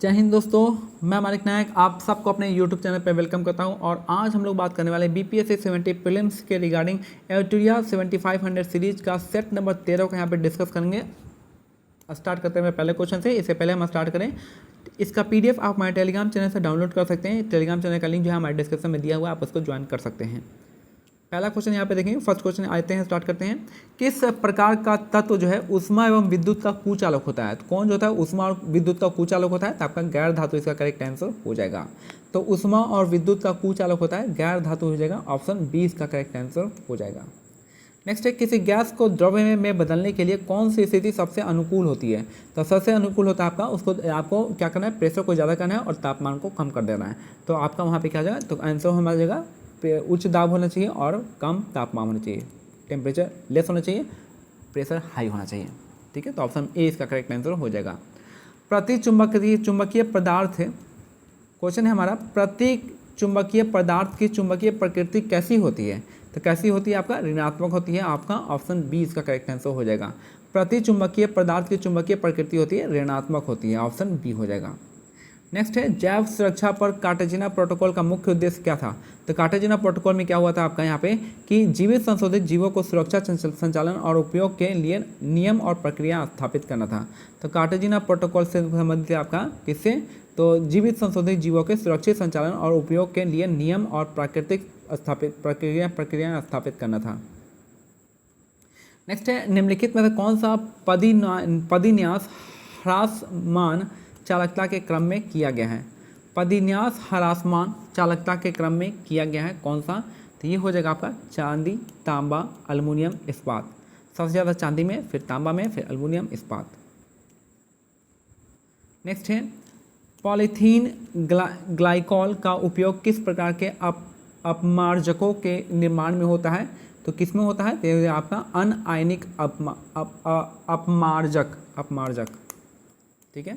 जय हिंद दोस्तों, मैं मानिक नायक आप सबको अपने YouTube चैनल पर वेलकम करता हूं। और आज हम लोग बात करने वाले BPSC 70 प्रीलिम्स के रिगार्डिंग एवटूरिया 7500 सीरीज का सेट नंबर 13 को यहाँ पे डिस्कस करेंगे। स्टार्ट करते हैं पहले क्वेश्चन से। इससे पहले हम स्टार्ट करें, इसका PDF आप हमारे टेलीग्राम चैनल से डाउनलोड कर सकते हैं। टेलीग्राम चैनल का लिंक जो है हमारे डिस्क्रिप्शन में दिया हुआ है, आप उसको ज्वाइन कर सकते हैं। पहला क्वेश्चन यहाँ पे देखेंगे। फर्स्ट क्वेश्चन आते हैं, स्टार्ट करते हैं। किस प्रकार का तत्व जो है उष्मा एवं विद्युत का कुचालक होता है? तो कौन जो होता है उष्मा और विद्युत का कुचालक होता है? तो आपका गैर धातु इसका करेक्ट आंसर हो जाएगा। तो उष्मा और विद्युत का कुचालक होता है गैर धातु हो जाएगा, ऑप्शन बी इसका करेक्ट आंसर हो जाएगा। नेक्स्ट है, किसी गैस को द्रव्य में बदलने के लिए कौन सी स्थिति सबसे अनुकूल होती है? तो सबसे अनुकूल होता है आपको क्या करना है, प्रेशर को ज़्यादा करना है और तापमान को कम कर देना है। तो आपका वहाँ पे क्या जाएगा, तो आंसर हमारा जाएगा उच्च दाब होना चाहिए और कम तापमान होना चाहिए। टेम्परेचर लेस होना चाहिए, प्रेशर हाई होना चाहिए। ठीक है, तो ऑप्शन ए इसका करेक्ट आंसर हो जाएगा। प्रति चुंबकीय पदार्थ, क्वेश्चन है हमारा, प्रति चुंबकीय पदार्थ की चुंबकीय प्रकृति कैसी होती है? तो कैसी होती है आपका? ऋणात्मक होती है। आपका ऑप्शन बी इसका करेक्ट आंसर हो जाएगा। प्रति चुंबकीय पदार्थ की चुंबकीय प्रकृति होती है ऋणात्मक होती है, ऑप्शन बी हो जाएगा। नेक्स्ट है, जैव सुरक्षा पर कार्टेजिना प्रोटोकॉल का मुख्य उद्देश्य क्या था? तो कार्टेजिना प्रोटोकॉल में क्या हुआ था आपका यहाँ पे कि जीवित संशोधित जीवों को सुरक्षा संचालन और उपयोग के लिए नियम और प्रक्रिया स्थापित करना था। तो कार्टेजिना प्रोटोकॉल से संबंधित आपका किससे? तो जीवित संशोधित जीवों के सुरक्षित संचालन और उपयोग के लिए नियम और प्राकृतिक प्रक्रिया स्थापित करना था। नेक्स्ट है, निम्नलिखित में से कौन सा पदन्यास ह्रासमान चालकता के क्रम में किया गया है? पदन्यास ह्रासमान चालकता के क्रम में किया गया है कौन सा? तो ये हो जाएगा आपका चांदी, तांबा, एल्युमिनियम, इस्पात। सबसे ज़्यादा चांदी में, फिर तांबा में, फिर एल्युमिनियम, इस्पात। नेक्स्ट है, पॉलीथीन ग्लाइकॉल का उपयोग किस प्रकार के अपमार्जकों के निर्माण में होता है? तो किस में होता है? तो आपका अनआयनिक अपमार्जक। ठीक है,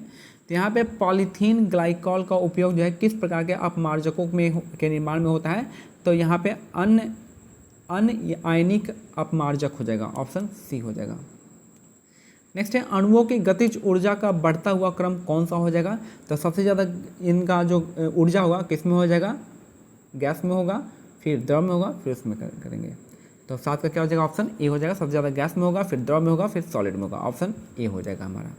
तो यहाँ पे पॉलीथीन ग्लाइकॉल का उपयोग जो है किस प्रकार के अपमार्जकों के निर्माण में होता है? तो यहाँ पे अनआयनिक अपमार्जक हो जाएगा, ऑप्शन सी हो जाएगा। नेक्स्ट है, अणुओं की गतिज ऊर्जा का बढ़ता हुआ क्रम कौन सा हो जाएगा? तो सबसे ज़्यादा इनका जो ऊर्जा होगा किस में हो जाएगा? गैस में होगा, फिर द्रव में होगा, फिर उसमें करेंगे। तो सात का क्या हो जाएगा? ऑप्शन ए हो जाएगा। सबसे ज़्यादा गैस में होगा, फिर द्रव में होगा, फिर सॉलिड में होगा, ऑप्शन ए हो जाएगा हमारा।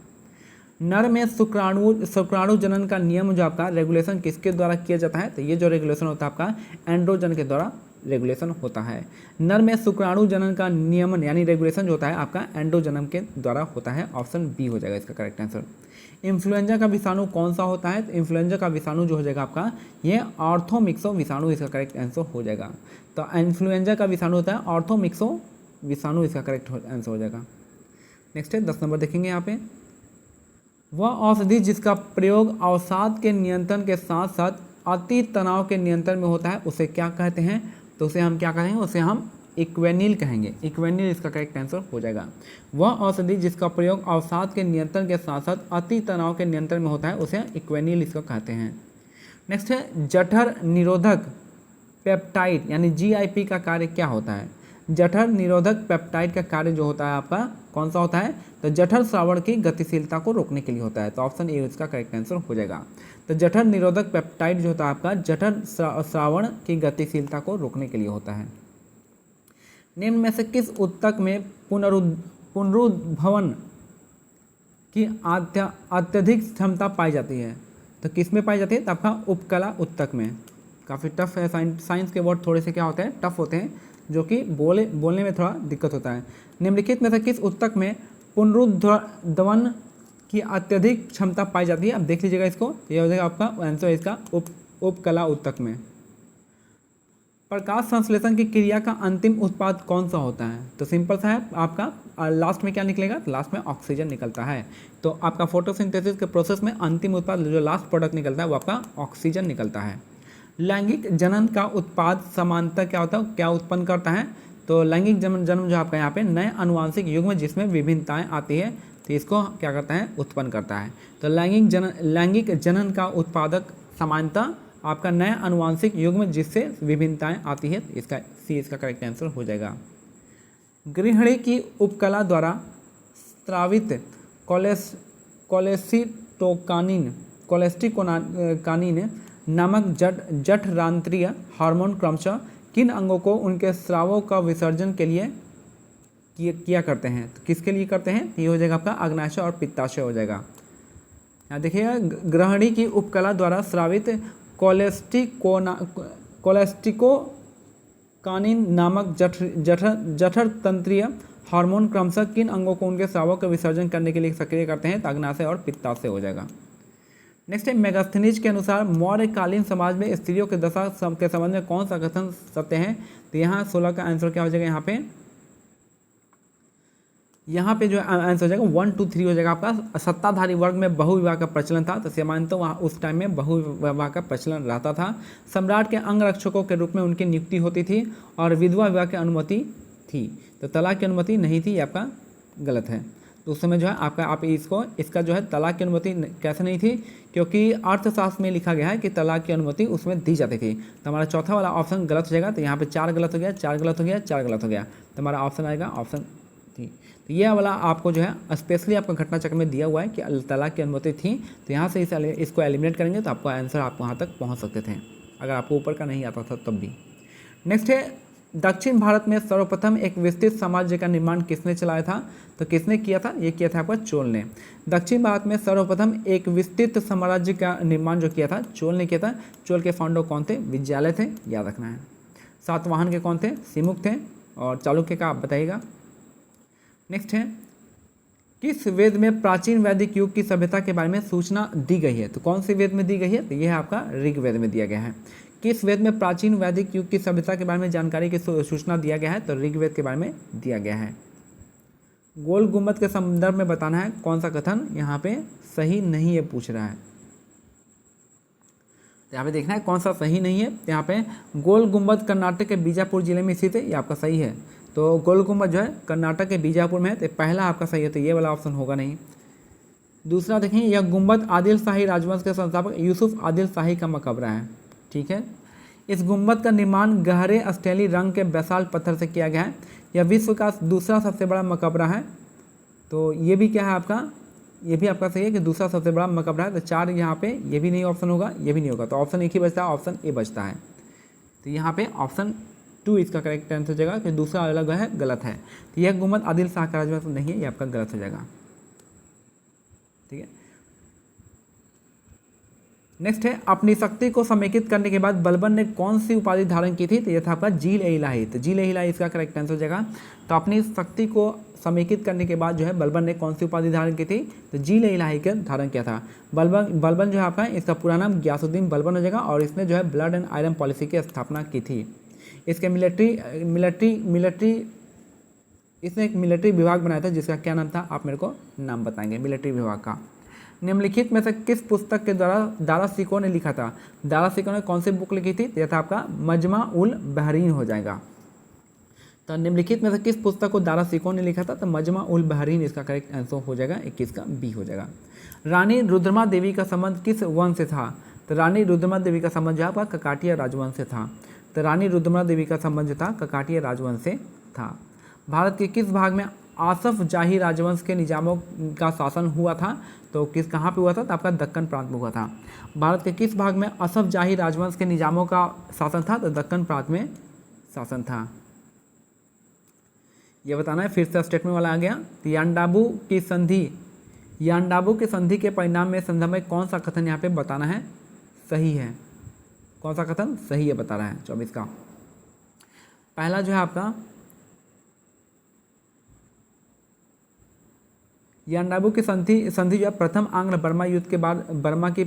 नर में शुक्राणु जनन का नियम जो आपका रेगुलेशन किसके द्वारा किया जाता है? तो ये जो रेगुलेशन होता है आपका एंड्रोजन के द्वारा रेगुलेशन होता है। नर में शुक्राणु जनन का नियमन यानी रेगुलेशन जो होता है आपका एंड्रोजन के द्वारा होता है, ऑप्शन बी हो जाएगा इसका करेक्ट आंसर। इन्फ्लुएंजा का विषाणु कौन सा होता है? तो इन्फ्लुएंजा का विषाणु जो हो जाएगा आपका ये ऑर्थोमिक्सो विषाणु इसका करेक्ट आंसर हो जाएगा। तो इन्फ्लुएंजा का विषाणु होता है ऑर्थोमिक्सो विषाणु, इसका करेक्ट आंसर हो जाएगा। नेक्स्ट है 10 नंबर देखेंगे यहाँ पे, वह औषधि जिसका प्रयोग अवसाद के नियंत्रण के साथ साथ अति तनाव के नियंत्रण में होता है उसे क्या कहते हैं? तो उसे हम क्या कहेंगे? उसे हम इक्वेनिल कहेंगे। इक्वेनिल इसका करेक्ट आंसर हो जाएगा। वह औषधि जिसका प्रयोग अवसाद के नियंत्रण के साथ साथ अति तनाव के नियंत्रण में होता है उसे इक्वेनिल इसको कहते हैं। नेक्स्ट है, जठर निरोधक पेप्टाइड यानी GIP का कार्य क्या होता है? जठर निरोधक पेप्टाइड का कार्य जो होता है आपका कौन सा होता है? तो जठर श्रावण की गतिशीलता को रोकने के लिए होता है, तो ऑप्शन ए इसका करेक्ट आंसर हो जाएगा। तो जठर निरोधक पेप्टाइड जो होता है आपका जठर श्रावण की गतिशीलता को रोकने के लिए होता है। निम्न में से किस ऊतक में पुनरुद्भवन की अत्यधिक क्षमता पाई जाती है? तो किस में पाई जाती है? तो आपका उपकला ऊतक में। काफ़ी टफ है, साइंस के वर्ड थोड़े से क्या होते हैं, टफ होते हैं, जो कि बोलने में थोड़ा दिक्कत होता है। निम्नलिखित में से किस ऊतक में पुनरुद्भवन की अत्यधिक क्षमता पाई जाती है? अब देख लीजिएगा इसको, यह हो जाएगा आपका आंसर इसका उपकला ऊतक में। प्रकाश संश्लेषण की क्रिया का अंतिम उत्पाद कौन सा होता है? तो सिंपल सा है आपका, लास्ट में क्या निकलेगा? लास्ट में ऑक्सीजन निकलता है। तो आपका फोटोसिंथेसिस के प्रोसेस में अंतिम उत्पाद जो लास्ट प्रोडक्ट निकलता है वो आपका ऑक्सीजन निकलता है। लैंगिक जनन का उत्पाद समानता क्या होता है, क्या उत्पन्न करता है? तो लैंगिक जन्म जो आपका यहाँ पे नए अनुवांशिक युग्म जिसमें विभिन्नताएं आती है तो इसको क्या करता है? उत्पन्न करता है। तो लैंगिक जनन का उत्पादक समानता आपका नए अनुवांशिक युग्म जिससे विभिन्नताएं आती है, इसका सी इसका करेक्ट आंसर हो जाएगा। गृहिणी की उपकला द्वारा स्रावित कोलेसिटोकानिन कोलेस्टिकोकानिन नामक जठरांत्रिय हार्मोन क्रमशः किन अंगों को उनके स्रावों का विसर्जन के लिए किया करते हैं? तो किसके लिए करते हैं? ये हो जाएगा आपका अग्नाशय और पित्ताशय हो जाएगा। यहाँ देखिएगा, ग्रहणी की उपकला द्वारा स्रावित कोलेस्टिकोकानिन नामक जठरतंत्रीय हार्मोन क्रमशः किन अंगों को उनके स्रावों का विसर्जन करने के लिए सक्रिय करते हैं? तो अग्नाशय और पित्ताशय हो जाएगा। नेक्स्ट है, मेगास्थनीज के अनुसार मौर्यकालीन समाज में स्त्रियों की दशा के संबंध में कौन सा कथन सत्य है? तो यहाँ 16 का आंसर क्या हो जाएगा? यहाँ पे जो आंसर हो जाएगा 1 2 3 हो जाएगा आपका। सत्ताधारी वर्ग में बहुविवाह का प्रचलन था, तो सामान्यतः वहाँ उस टाइम में बहुविवाह का प्रचलन रहता था। सम्राट के अंगरक्षकों के रूप में उनकी नियुक्ति होती थी और विधवा विवाह की अनुमति थी। तो तलाक की अनुमति नहीं थी, ये आपका गलत है। तो उस समय जो है आप इसका जो है तलाक की अनुमति कैसे नहीं थी? क्योंकि अर्थशास्त्र में लिखा गया है कि तलाक की अनुमति उसमें दी जाती थी। तो हमारा चौथा वाला ऑप्शन गलत हो जाएगा। तो यहाँ पे 4 गलत हो गया, 4 गलत हो गया, 4 गलत हो गया। तो हमारा ऑप्शन आएगा ऑप्शन थी। तो ये वाला आपको जो है स्पेशली आपका घटना चक्र में दिया हुआ है कि तलाक की अनुमति थी। तो यहाँ से इसको एलिमिनेट करेंगे तो आपका आंसर आप वहाँ तक पहुँच सकते थे, अगर आपको ऊपर का नहीं आता था तब भी। नेक्स्ट है, दक्षिण भारत में सर्वप्रथम एक विस्तृत साम्राज्य का निर्माण किसने चलाया था? तो किसने किया था? ये किया था आपका चोल ने। दक्षिण भारत में सर्वप्रथम एक विस्तृत साम्राज्य का निर्माण जो किया था चोल ने किया था। चोल के फाउंडर कौन थे? विजयालय थे, याद रखना है। सातवाहन के कौन थे? सिमुक थे। और चालुक्य का आप बताइएगा। नेक्स्ट है, किस वेद में प्राचीन वैदिक युग की सभ्यता के बारे में सूचना दी गई है? तो कौन से वेद में दी गई है? तो यह है आपका ऋग्वेद में दिया गया है। किस वेद में प्राचीन वैदिक युग की सभ्यता के बारे में जानकारी की सूचना दिया गया है? तो ऋग्वेद के बारे में दिया गया है। गोल गुम्बद के संदर्भ में बताना है कौन सा कथन यहाँ पे सही नहीं है पूछ रहा है। तो यहाँ पे देखना है कौन सा सही नहीं है। यहाँ पे गोल गुम्बद कर्नाटक के बीजापुर जिले में स्थित है, ये आपका सही है। तो गोल गुम्बद जो है कर्नाटक के बीजापुर में है, तो पहला आपका सही है, तो ये वाला ऑप्शन होगा नहीं। दूसरा देखें, यह गुम्बद आदिल शाही राजवंश के संस्थापक यूसुफ आदिल शाही का मकबरा है। ठीक है, इस गुम्बद का निर्माण गहरे अस्टेली रंग के बेसाल्ट पत्थर से किया गया है। यह विश्व का दूसरा सबसे बड़ा मकबरा है। तो ये भी क्या है आपका? ये भी आपका सही है कि दूसरा सबसे बड़ा मकबरा है। तो 4 यहाँ पे ये भी नहीं ऑप्शन होगा, ये भी नहीं होगा। तो ऑप्शन एक ही बचता है, ऑप्शन ए बचता है। तो यहाँ पे ऑप्शन 2 इसका करेक्ट आंसर हो जाएगा कि दूसरा अलग है, गलत है। तो यह गुम्बद आदिल शाह का राजवंश नहीं है, ये आपका गलत हो जाएगा। ठीक है, नेक्स्ट है, अपनी शक्ति को समेकित करने के बाद बलबन ने कौन सी उपाधि धारण की थी? तो यह था आपका जील-ए-इलाही। तो जील-ए-इलाही इसका करेक्ट आंसर हो जाएगा। तो अपनी शक्ति को समेकित करने के बाद जो है बलबन ने कौन सी उपाधि धारण की थी? तो जील-ए-इलाही का धारण किया था। बलबन जो है आपका, इसका पूरा नाम गयासुद्दीन बलबन हो जाएगा और इसने जो है ब्लड एंड आयरन पॉलिसी की स्थापना की थी। इसके इसने एक मिलिट्री विभाग बनाया था जिसका क्या नाम था? आप मेरे को नाम बताएंगे मिलिट्री विभाग का। निम्नलिखित में से किस पुस्तक के द्वारा दारा सिकों ने लिखा था? दारा सिकों ने कौन सी बुक लिखी थी? यह था आपका मजमा उल बहरीन हो जाएगा। तो निम्नलिखित में से किस पुस्तक को दारा सिकों ने लिखा था? तो मजमा उल बहरीन इसका करेक्ट आंसर हो जाएगा। 21 का बी हो जाएगा। रानी रुद्रमा देवी का संबंध किस वंश से था? तो रानी रुद्रमा देवी का संबंध जो आपका ककाटिया राजवंश से था। तो रानी रुद्रमा देवी का संबंध था ककाटिया राजवंश से था। भारत के किस भाग में आसफ जाही राजवंश के निजामों का शासन हुआ था? तो कहाँ पे हुआ था? तो आपका दक्कन प्रांत में हुआ था। भारत के किस भाग में असफ जाही राजवंश के निजामों का शासन था? तो दक्कन प्रांत में शासन था। ये बताना है। फिर से स्टेटमेंट वाला आ गया। तो यांडाबू की संधि के परिणाम में संदर्भ में कौन सा कथन यहाँ पे बताना है सही है? कौन सा कथन सही है बता रहा है 24 का। पहला जो है आपका यांडाबू की संधि जो है प्रथम आंग्ल बर्मा युद्ध के बाद बर्मा की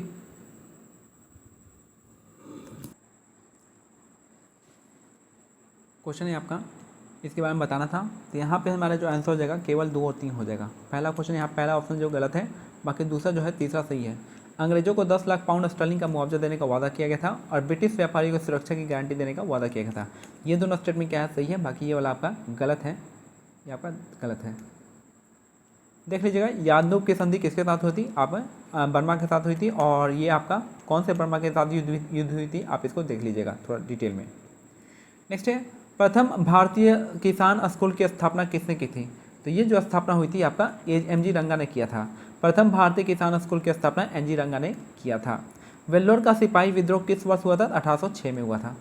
क्वेश्चन है आपका, इसके बारे में बताना था। तो यहाँ पे हमारा जो आंसर हो जाएगा केवल 2 और 3 हो जाएगा। पहला क्वेश्चन यहाँ पहला ऑप्शन जो गलत है, बाकी दूसरा जो है तीसरा सही है। अंग्रेजों को 10 लाख पाउंड स्टर्लिंग का मुआवजा देने का वादा किया गया था और ब्रिटिश व्यापारियों को सुरक्षा की गारंटी देने का वादा किया गया था। ये दोनों स्टेटमेंट क्या है? सही है। बाकी ये वाला आपका गलत है, ये आपका गलत है। देख लीजिएगा, यादव की संधि किसके साथ हुई थी? आप बर्मा के साथ हुई थी। और ये आपका कौन से बर्मा के साथ युद्ध हुई थी? आप इसको देख लीजिएगा थोड़ा डिटेल में। नेक्स्ट है, प्रथम भारतीय किसान स्कूल की स्थापना किसने की थी? तो ये जो स्थापना हुई थी आपका एम जी रंगा ने किया था। प्रथम भारतीय किसान स्कूल की स्थापना एनजी रंगा ने किया था। वेल्लोर का सिपाही विद्रोह किस वर्ष हुआ था? 1806 में हुआ था।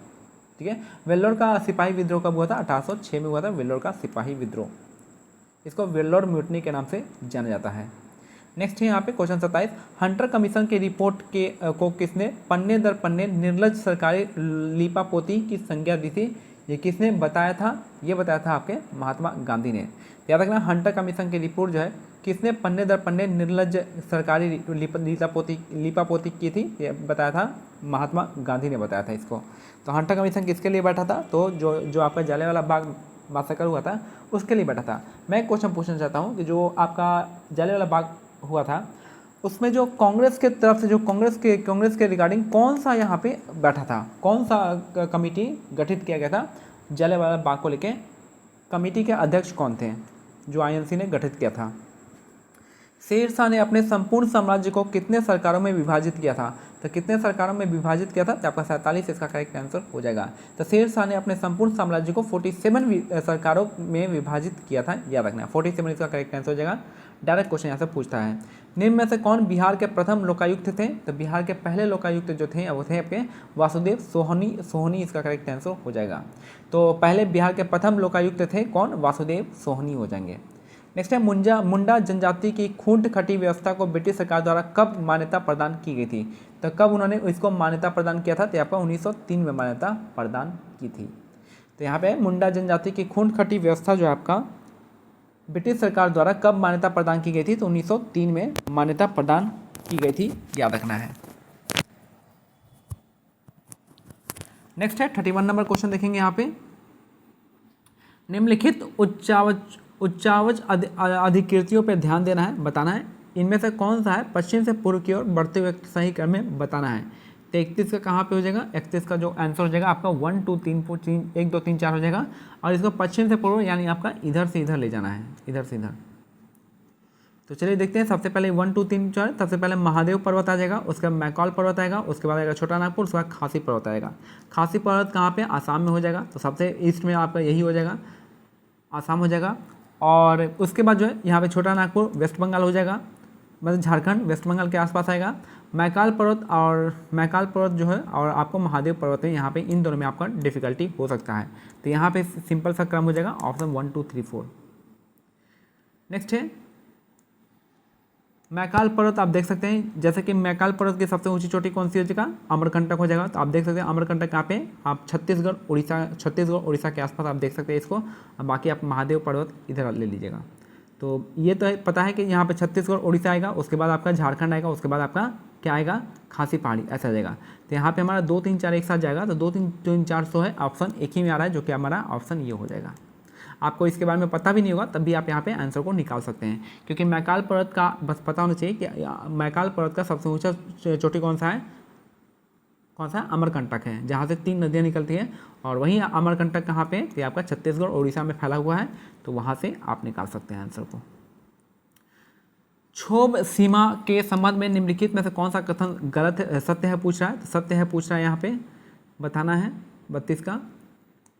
ठीक है, वेल्लोर का सिपाही विद्रोह कब हुआ था? 1806 में हुआ था वेल्लोर का सिपाही विद्रोह। इसको वेल्लोर म्यूटनी के नाम से जाना जाता है। नेक्स्ट है यहाँ पे क्वेश्चन 27, हंटर कमीशन की रिपोर्ट को किसने पन्ने दर पन्ने निर्लज सरकारी लीपापोती की संज्ञा दी थी? ये किसने बताया था? ये बताया था आपके महात्मा गांधी ने। याद रखना, हंटर कमीशन की रिपोर्ट जो है किसने पन्ने दर पन्ने निर्लज सरकारी लीपापोती की थी? ये बताया था महात्मा गांधी ने बताया था इसको। तो हंटर कमीशन किसके लिए बैठा था? तो जो आपका जलियांवाला बाग मासकर हुआ था उसके लिए बैठा था। मैं एक क्वेश्चन पूछना चाहता हूँ कि जो आपका जलियांवाला बाग हुआ था उसमें जो कांग्रेस के तरफ से जो कांग्रेस के रिगार्डिंग कौन सा यहाँ पे बैठा था? कौन सा कमेटी गठित किया गया था जलियांवाला बाग को लेके? कमेटी के अध्यक्ष कौन थे जो आईएनसी ने गठित किया था? शेर शाह ने अपने संपूर्ण साम्राज्य को कितने सरकारों में विभाजित किया था? तो कितने सरकारों में विभाजित किया था? तो आपका 47 इसका करेक्ट आंसर हो जाएगा। तो शेर शाह ने अपने संपूर्ण साम्राज्य को 47 सरकारों में विभाजित किया था, याद रखना। 47 इसका करेक्ट आंसर हो जाएगा। डायरेक्ट क्वेश्चन यहाँ से पूछता है, निम्न में से कौन बिहार के प्रथम लोकायुक्त थे? तो बिहार के पहले लोकायुक्त जो थे वो थे आपके वासुदेव सोहनी इसका करेक्ट आंसर हो जाएगा। तो पहले बिहार के प्रथम लोकायुक्त थे कौन? वासुदेव सोहनी हो जाएंगे। नेक्स्ट है, मुंडा जनजाति की खूंट खटी व्यवस्था को ब्रिटिश सरकार द्वारा कब मान्यता प्रदान की गई थी? तो कब उन्होंने इसको मान्यता प्रदान किया था? तो आपका 1903 में मान्यता प्रदान की थी। तो यहाँ पे मुंडा जनजाति की खूंट खटी व्यवस्था जो आपका ब्रिटिश सरकार द्वारा कब मान्यता प्रदान की गई थी? तो 1903 में मान्यता प्रदान की गई थी, याद रखना है। नेक्स्ट है 31 नंबर क्वेश्चन देखेंगे यहाँ पे, निम्नलिखित उच्चावच अधिकृतियों पर ध्यान देना है, बताना है इनमें से कौन सा है पश्चिम से पूर्व की ओर बढ़ते हुए सही क्रम में बताना है। तो 31 का कहाँ पे हो जाएगा? 31 का जो आंसर हो जाएगा आपका 1 2 3 1 2 3 4 हो जाएगा, और इसको पश्चिम से पूर्व यानी आपका इधर से इधर ले जाना है, इधर से इधर। तो चलिए देखते हैं, सबसे पहले 1 2 3 4 सबसे पहले महादेव पर्वत आ जाएगा, उसके बाद मैकॉल पर्वत आएगा, उसके बाद आएगा छोटा नागपुर, उसके बाद खासी पर्वत आएगा। खासी पर्वत कहाँ पे? आसाम में हो जाएगा। तो सबसे ईस्ट में आपका यही हो जाएगा, आसाम हो जाएगा। और उसके बाद जो है यहाँ पे छोटा नागपुर वेस्ट बंगाल हो जाएगा, मतलब झारखंड वेस्ट बंगाल के आसपास आएगा। मैकाल पर्वत जो है और आपको महादेव पर्वत है, यहाँ पे इन दोनों में आपका डिफिकल्टी हो सकता है। तो यहाँ पे सिंपल सा क्रम हो जाएगा, ऑप्शन 1 2 3 4। नेक्स्ट है मैकाल पर्वत, आप देख सकते हैं जैसे कि मैकाल पर्वत की सबसे ऊंची चोटी कौन सी हो जाएगा? अमरकंटक हो जाएगा। तो आप देख सकते हैं अमरकंटक यहाँ पे आप छत्तीसगढ़ उड़ीसा के आसपास आप देख सकते हैं इसको। बाकी आप महादेव पर्वत इधर ले लीजिएगा। तो ये तो पता है कि यहाँ पे छत्तीसगढ़ उड़ीसा आएगा, उसके बाद आपका झारखंड आएगा, उसके बाद आपका क्या आएगा? खासी पहाड़ी, ऐसा आ जाएगा। तो यहाँ पे हमारा 2 3 4 एक साथ जाएगा। तो 2 3 4 100 है, ऑप्शन एक ही में आ रहा है, जो कि हमारा ऑप्शन ये हो जाएगा। आपको इसके बारे में पता भी नहीं होगा तब भी आप यहाँ पे आंसर को निकाल सकते हैं, क्योंकि मैकाल पर्वत का बस पता होना चाहिए कि मैकाल पर्वत का सबसे ऊंचा चोटी कौन सा है? अमरकंटक है, जहाँ से 3 नदियाँ निकलती है। और वहीं अमरकंटक कहाँ पे? तो आपका छत्तीसगढ़ उड़ीसा में फैला हुआ है, तो वहाँ से आप निकाल सकते हैं आंसर को। क्षोभ सीमा के संबंध में निम्नलिखित में से कौन सा कथन गलत है, सत्य है पूछ रहा है? तो सत्य है पूछ रहा है, यहाँ पे बताना है 32 का।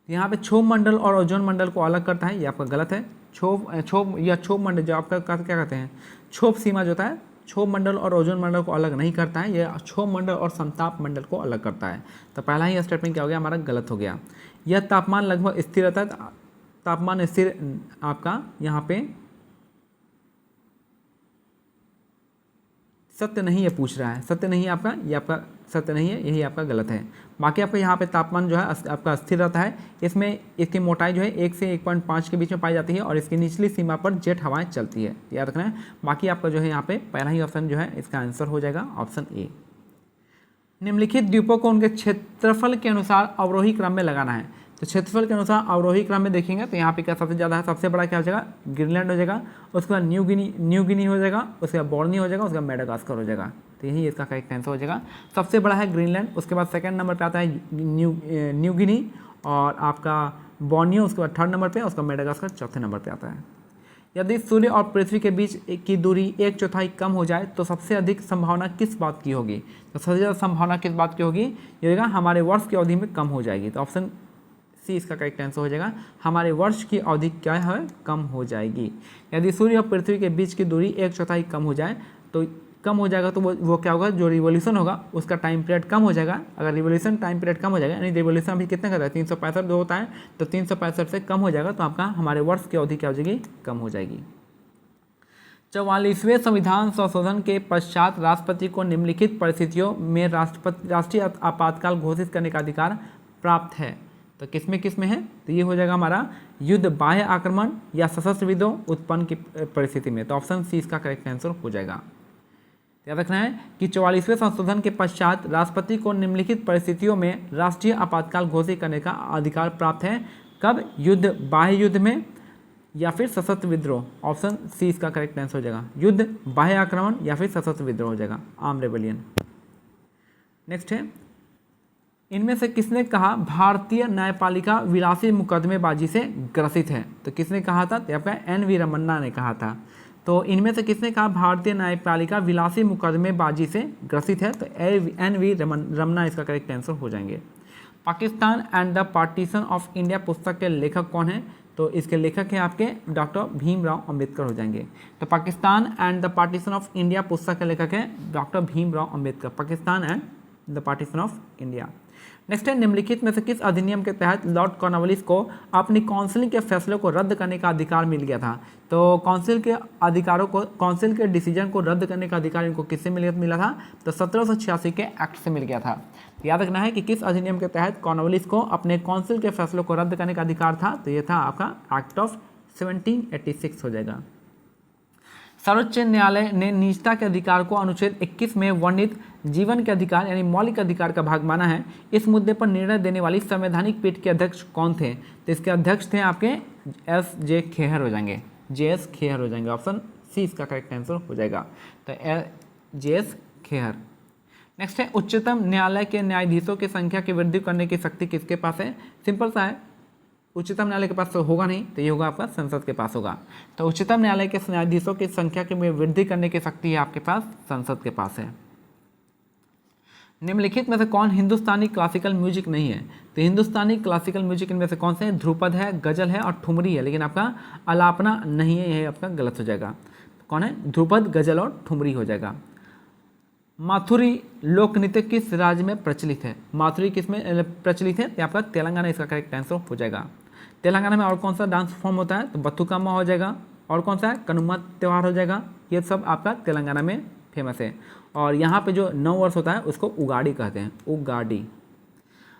यहाँ पे क्षोभ मंडल और ओजोन मंडल को अलग करता है, ये आपका गलत है। क्षोभ मंडल जो आपका क्या कहते हैं, क्षोभ सीमा जो होता है, क्षोभ मंडल और ओजोन मंडल को अलग नहीं करता है, यह क्षोभ मंडल और समताप मंडल को अलग करता है। तो पहला ही स्टेटमेंट क्या हो गया? हमारा गलत हो गया। यह तापमान लगभग स्थिर रहता है, तापमान स्थिर आपका यहाँ पे सत्य नहीं है पूछ रहा है, सत्य नहीं है आपका, ये आपका सत्य नहीं है, यही आपका गलत है। बाकी आपका यहाँ पे तापमान जो है आपका स्थिर रहता है, इसमें इसकी मोटाई जो है 1 से 1.5 के बीच में पाई जाती है, और इसकी निचली सीमा पर जेट हवाएं चलती है, याद रखना है। बाकी आपका जो है यहाँ पे पहला ही ऑप्शन जो है इसका आंसर हो जाएगा ऑप्शन ए। निम्नलिखित द्वीपों को उनके क्षेत्रफल के अनुसार अवरोही क्रम में लगाना है। तो क्षेत्रफल के अनुसार अवरोही क्रम में देखेंगे तो यहाँ पे क्या सबसे ज़्यादा है? सबसे बड़ा क्या हो जाएगा? ग्रीनलैंड हो जाएगा, उसके बाद न्यू गिनी हो जाएगा, उसके बाद बॉर्नी हो जाएगा, उसके बाद मेडागास्कर हो जाएगा। तो यही इसका करेक्ट आंसर हो जाएगा। सबसे बड़ा है ग्रीनलैंड, उसके बाद सेकंड नंबर पे आता है न्यू गिनी, और आपका बॉर्नियो उसके बाद थर्ड नंबर पे, उसका मेडागास्कर चौथे नंबर पे आता है। यदि सूर्य और पृथ्वी के बीच की दूरी 1/4 कम हो जाए तो सबसे अधिक संभावना किस बात की होगी? तो सबसे ज़्यादा संभावना किस बात की होगी? ये होगा हमारे वर्ष की अवधि में कम हो जाएगी। तो ऑप्शन सी इसका करेक्ट आंसर हो जाएगा। हमारे वर्ष की अवधि क्या है, कम हो जाएगी। यदि सूर्य और पृथ्वी के बीच की दूरी 1/4 कम हो जाए तो कम हो जाएगा, तो वो क्या होगा, जो रिवोल्यूशन होगा उसका टाइम पीरियड कम हो जाएगा। अगर रिवोल्यूशन टाइम पीरियड कम हो जाएगा, यानी रिवोल्यूशन अभी कितने का था, 365 जो होता है, तो 365 से कम हो जाएगा, तो आपका हमारे वर्ष की अवधि क्या हो जाएगी, कम हो जाएगी। 44वें संविधान संशोधन के पश्चात राष्ट्रपति को निम्नलिखित परिस्थितियों में राष्ट्रीय आपातकाल घोषित करने का अधिकार प्राप्त है। तो किस में है, तो ये हो जाएगा हमारा युद्ध, बाह्य आक्रमण या सशस्त्र विद्रोह उत्पन्न की परिस्थिति में। तो ऑप्शन सी इसका करेक्ट आंसर हो जाएगा। याद रखना है कि 44वें संशोधन के पश्चात राष्ट्रपति को निम्नलिखित परिस्थितियों में राष्ट्रीय आपातकाल घोषित करने का अधिकार प्राप्त है। कब, युद्ध, बाह्य युद्ध में या फिर सशस्त्र विद्रोह। ऑप्शन सी इसका करेक्ट आंसर हो जाएगा, युद्ध, बाह्य आक्रमण या फिर सशस्त्र विद्रोह हो जाएगा, आर्म रेबेलियन। नेक्स्ट है, इनमें से किसने कहा भारतीय न्यायपालिका विलासी मुकदमेबाजी से ग्रसित है। तो किसने कहा था, तो आपका एन.वी. रमन्ना ने कहा था। तो इनमें से किसने कहा भारतीय न्यायपालिका विलासी मुकदमेबाजी से ग्रसित है, तो एन.वी. रमन्ना इसका करेक्ट आंसर हो जाएंगे। Pakistan and the partition of India पुस्तक के लेखक कौन है, तो इसके लेखक हैं आपके डॉक्टर भीमराव अंबेडकर हो जाएंगे। तो Pakistan and the partition of India पुस्तक के लेखक हैं doctor Bhimrao Ambedkar, Pakistan and the partition of India. Next है, निम्नलिखित में से किस अधिनियम के तहत लॉर्ड कॉर्नवालिस को अपनी काउंसिल के फैसलों को रद्द करने का अधिकार मिल गया था। तो काउंसिल के डिसीजन को रद्द करने का अधिकार इनको किससे मिला था, तो 1786 के एक्ट से मिल गया था। याद रखना है कि किस अधिनियम के तहत कॉर्नवालिस को अपने काउंसिल के फैसलों को रद्द करने का अधिकार था, तो ये था आपका एक्ट ऑफ 1786 हो जाएगा। सर्वोच्च न्यायालय ने निजता के अधिकार को अनुच्छेद 21 में वर्णित जीवन के अधिकार यानी मौलिक अधिकार का भाग माना है। इस मुद्दे पर निर्णय देने वाली संवैधानिक पीठ के अध्यक्ष कौन थे, तो इसके अध्यक्ष थे आपके एस.जे. खेहर हो जाएंगे, जे.एस. खेहर हो जाएंगे। ऑप्शन सी इसका करेक्ट आंसर हो जाएगा, तो जे.एस. खेहर। नेक्स्ट है, उच्चतम न्यायालय के न्यायाधीशों की संख्या की वृद्धि करने की शक्ति किसके पास है। सिंपल सा है, उच्चतम न्यायालय के पास तो होगा नहीं, तो ये होगा आपका संसद के पास होगा। तो उच्चतम न्यायालय के न्यायाधीशों की संख्या की वृद्धि करने की शक्ति है आपके पास संसद के पास है। निम्नलिखित में से कौन हिंदुस्तानी क्लासिकल म्यूजिक नहीं है, तो हिंदुस्तानी क्लासिकल म्यूजिक इनमें से कौन से हैं, ध्रुपद है, गजल है और ठुमरी है, लेकिन आपका अलापना नहीं है, यह आपका गलत हो जाएगा। कौन है, ध्रुपद, गजल और ठुमरी हो जाएगा। माथुरी लोक नृत्य किस राज्य में प्रचलित है, माथुरी किस में प्रचलित है, तो आपका तेलंगाना इसका करेक्ट आंसर हो जाएगा। तेलंगाना में और कौन सा डांस फॉर्म होता है, तो बथुकम्मा हो जाएगा, और कौन सा है, कनुमा त्यौहार हो जाएगा। ये सब आपका तेलंगाना में फेमस है। और यहाँ पे जो नव वर्ष होता है उसको उगाड़ी कहते हैं, उगाड़ी।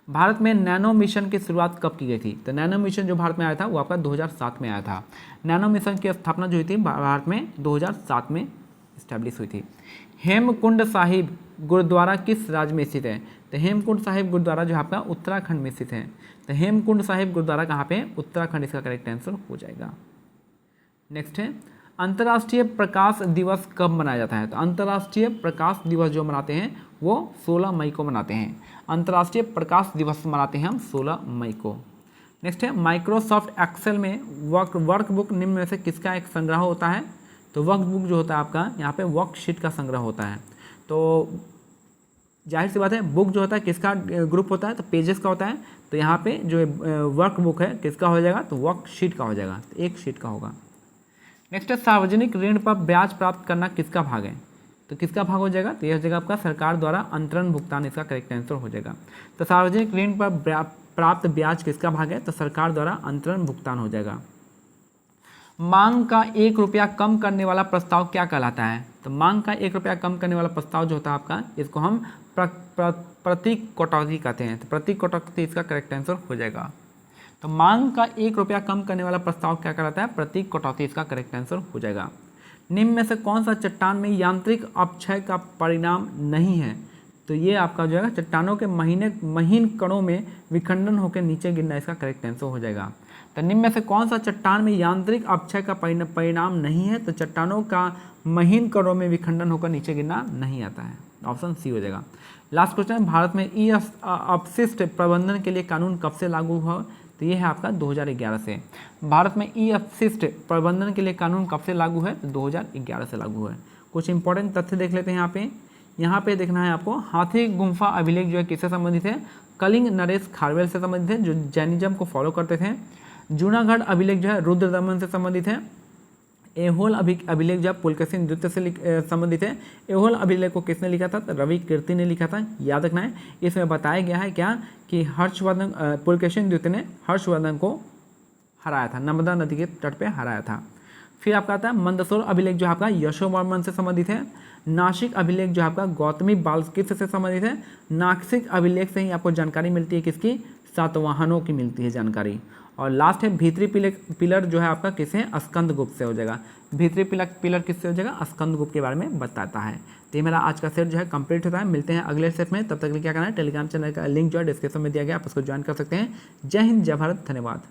भारत में नैनो मिशन की शुरुआत कब की गई थी, तो नैनो मिशन जो भारत में आया था वो आपका 2007 में आया था। नैनो मिशन की स्थापना जो हुई थी भारत में 2007 में इस्टेब्लिश हुई थी। हेमकुंड साहिब गुरुद्वारा किस राज्य में स्थित है, तो हेमकुंड साहिब गुरुद्वारा जो आपका उत्तराखंड में स्थित है। तो हेमकुंड साहिब गुरुद्वारा कहाँ पे, उत्तराखंड इसका करेक्ट आंसर हो जाएगा। नेक्स्ट है, अंतर्राष्ट्रीय प्रकाश दिवस कब मनाया जाता है, तो अंतर्राष्ट्रीय प्रकाश दिवस जो मनाते हैं वो 16 मई को मनाते हैं। अंतर्राष्ट्रीय प्रकाश दिवस मनाते हैं हम 16 मई को। नेक्स्ट है, माइक्रोसॉफ्ट एक्सेल में वर्कबुक निम्न में से किसका एक संग्रह होता है, तो वर्कबुक जो होता है आपका यहाँ पे वर्कशीट का संग्रह होता है। तो जाहिर सी बात है, बुक जो होता है किसका ग्रुप होता है, तो पेजेस का होता है। तो यहाँ पे जो वर्कबुक है किसका हो जाएगा, तो वर्कशीट का हो जाएगा, तो एक शीट का होगा। नेक्स्ट है, सार्वजनिक ऋण पर ब्याज प्राप्त करना किसका भाग है, तो किसका भाग हो जाएगा, तो यह हो जाएगा आपका सरकार द्वारा अंतरण भुगतान, इसका करेक्ट आंसर हो जाएगा। तो सार्वजनिक ऋण पर प्राप्त ब्याज किसका भाग है, तो सरकार द्वारा अंतरण भुगतान हो जाएगा। मांग का 1 रुपया कम करने वाला प्रस्ताव क्या कहलाता है, तो मांग का 1 रुपया कम करने वाला प्रस्ताव जो होता है आपका, इसको हम प्रतीक कटौती कहते हैं। तो प्रतीक कटौती इसका करेक्ट आंसर हो जाएगा। तो मांग का 1 रुपया कम करने वाला प्रस्ताव क्या कहलाता है, प्रतीक कटौती इसका करेक्ट आंसर हो जाएगा। निम्न में से कौन सा चट्टान में यांत्रिक अपक्षय का परिणाम नहीं है, तो ये आपका जो है चट्टानों के महीन कणों में विखंडन होकर नीचे गिरना, इसका करेक्ट आंसर हो जाएगा। तो निम्न में से कौन सा चट्टान में यांत्रिक अपक्षय का परिणाम नहीं है, तो चट्टानों का महीन कणों में विखंडन होकर नीचे गिरना नहीं आता है, ऑप्शन सी हो जाएगा। लास्ट क्वेश्चन, भारत में ई अपशिष्ट प्रबंधन के लिए कानून कब से लागू हुआ, तो ये है आपका 2011 से। भारत में ई अपशिष्ट प्रबंधन के लिए कानून कब से लागू है, तो 2011 से लागू है। कुछ इंपॉर्टेंट तथ्य देख लेते हैं यहाँ पे देखना है आपको, हाथी गुम्फा अभिलेख जो है किससे संबंधित है, कलिंग नरेश खारवेल से संबंधित है, जो जैनिज्म को फॉलो करते थे। जूनागढ़ अभिलेख जो है रुद्रदमन से संबंधित है। एहोल अभिलेख जो है पुलकेशिन द्वितीय से संबंधित है। एहोल अभिलेख को किसने लिखा था? रवि कीर्ति ने लिखा था, याद रखना है। इसमें बताया गया है क्या कि हर्षवर्धन पुलकेशिन द्वितीय ने हर्षवर्धन को हराया था, नर्मदा नदी के तट पे हराया था। फिर आपका आता है मंदसौर अभिलेख जो आपका यशोवर्मन से संबंधित है। नासिक अभिलेख जो आपका गौतमी बालकिर्त से संबंधित है। नासिक अभिलेख से ही आपको जानकारी मिलती है किसकी? सातवाहनों की मिलती है जानकारी। और लास्ट है भीतरी पिलर जो है आपका किसे? स्कंदगुप्त से हो जाएगा। भीतरी पिलर किससे हो जाएगा? स्कंदगुप्त के बारे में बताता है। तो ये मेरा आज का सेट जो है कंप्लीट होता है। मिलते हैं अगले सेट में, तब तक के लिए क्या करना है, टेलीग्राम चैनल का लिंक जो है डिस्क्रिप्शन में दिया गया, आप उसको ज्वाइन कर सकते हैं। जय हिंद, जय भारत, धन्यवाद।